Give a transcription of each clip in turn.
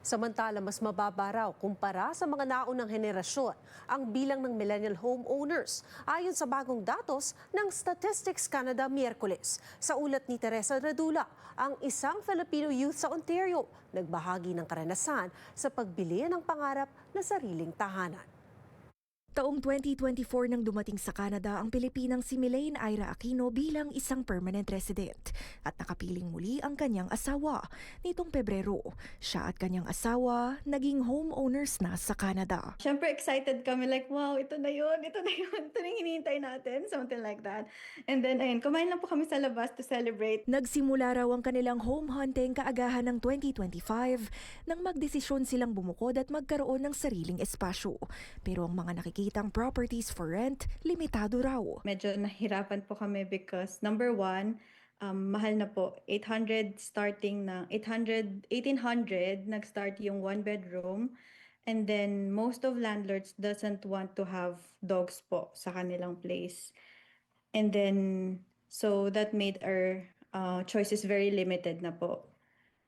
Samantala, mas mababa raw kumpara sa mga naunang henerasyon ang bilang ng millennial homeowners ayon sa bagong datos ng Statistics Canada Miyerkules. Sa ulat ni Teresa Redula, ang isang Filipino youth sa Ontario nagbahagi ng karanasan sa pagbili ng pangarap na sariling tahanan. Taong 2024 nang dumating sa Canada ang Pilipinang si Milaine Ira Aquino bilang isang permanent resident at nakapiling muli ang kanyang asawa. Nitong Pebrero, siya at kanyang asawa naging homeowners na sa Canada. Siyempre excited kami like, wow, ito na yun, ito na yung hinihintay natin, something like that. And then, ayun, kumain lang po kami sa labas to celebrate. Nagsimula raw ang kanilang home hunting kaagahan ng 2025 nang magdesisyon silang bumukod at magkaroon ng sariling espasyo. Pero ang mga nakikitang properties for rent, limitado raw. Medyo nahirapan po kami because number one, mahal na po. 800 starting na, 1800 nag-start yung one bedroom. And then most of landlords doesn't want to have dogs po sa kanilang place. And then, so that made our choices very limited na po.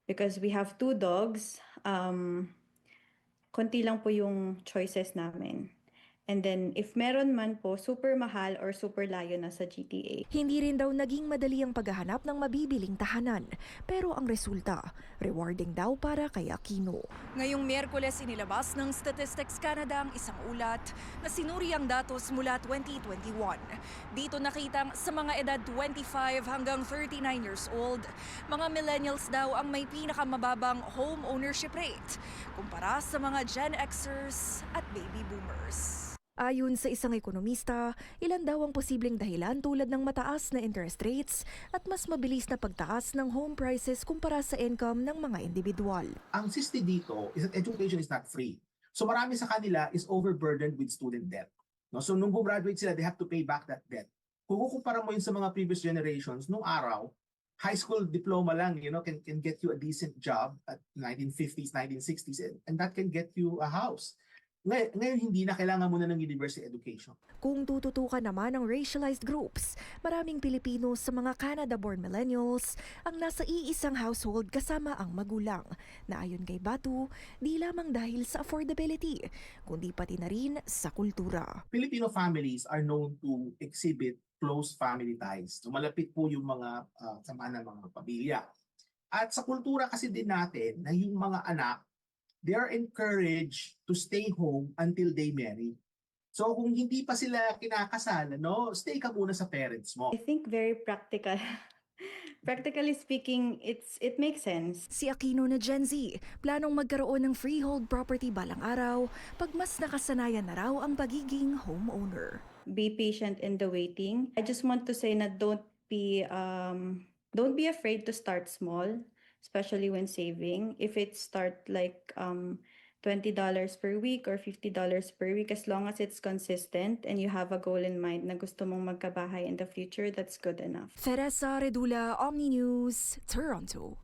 Because we have 2 dogs, konti lang po yung choices namin. And then, if meron man po, super mahal or super layo na sa GTA. Hindi rin daw naging madali ang paghahanap ng mabibiling tahanan. Pero ang resulta, rewarding daw para kay Aquino. Ngayong Miyerkules inilabas ng Statistics Canada ang isang ulat na sinuri ang datos mula 2021. Dito nakitang sa mga edad 25 hanggang 39 years old, mga millennials daw ang may pinakamababang home ownership rate kumpara sa mga Gen Xers at baby boomers. Ayon sa isang ekonomista, ilan daw ang posibleng dahilan tulad ng mataas na interest rates at mas mabilis na pagtaas ng home prices kumpara sa income ng mga individual. Ang siste dito is that education is not free. So marami sa kanila is overburdened with student debt. No? So nung graduate sila, they have to pay back that debt. Kung kukumpara mo yun sa mga previous generations, nung araw, high school diploma lang, can get you a decent job at 1950s, 1960s, and that can get you a house. Ngayon, hindi na kailangan mo na ng university education. Kung tututukan naman ng racialized groups, maraming Pilipino sa mga Canada-born millennials ang nasa iisang household kasama ang magulang, na ayon kay Batu, di lamang dahil sa affordability, kundi pati na rin sa kultura. Filipino families are known to exhibit close family ties. So malapit po yung mga samahan ng mga pamilya. At sa kultura kasi din natin na yung mga anak, they are encouraged to stay home until they marry. So kung hindi pa sila kinakasal, stay ka muna sa parents mo. I think very practical. Practically speaking, it makes sense. Si Aquino na Gen Z, planong magkaroon ng freehold property balang araw pag mas nakasanayan na raw ang pagiging homeowner. Be patient in the waiting. I just want to say na don't be afraid to start small, especially when saving. If it start like $20 per week or $50 per week, as long as it's consistent and you have a goal in mind na gusto mong magkabahay in the future, that's good enough. Teresa Redula, Omni News, Toronto.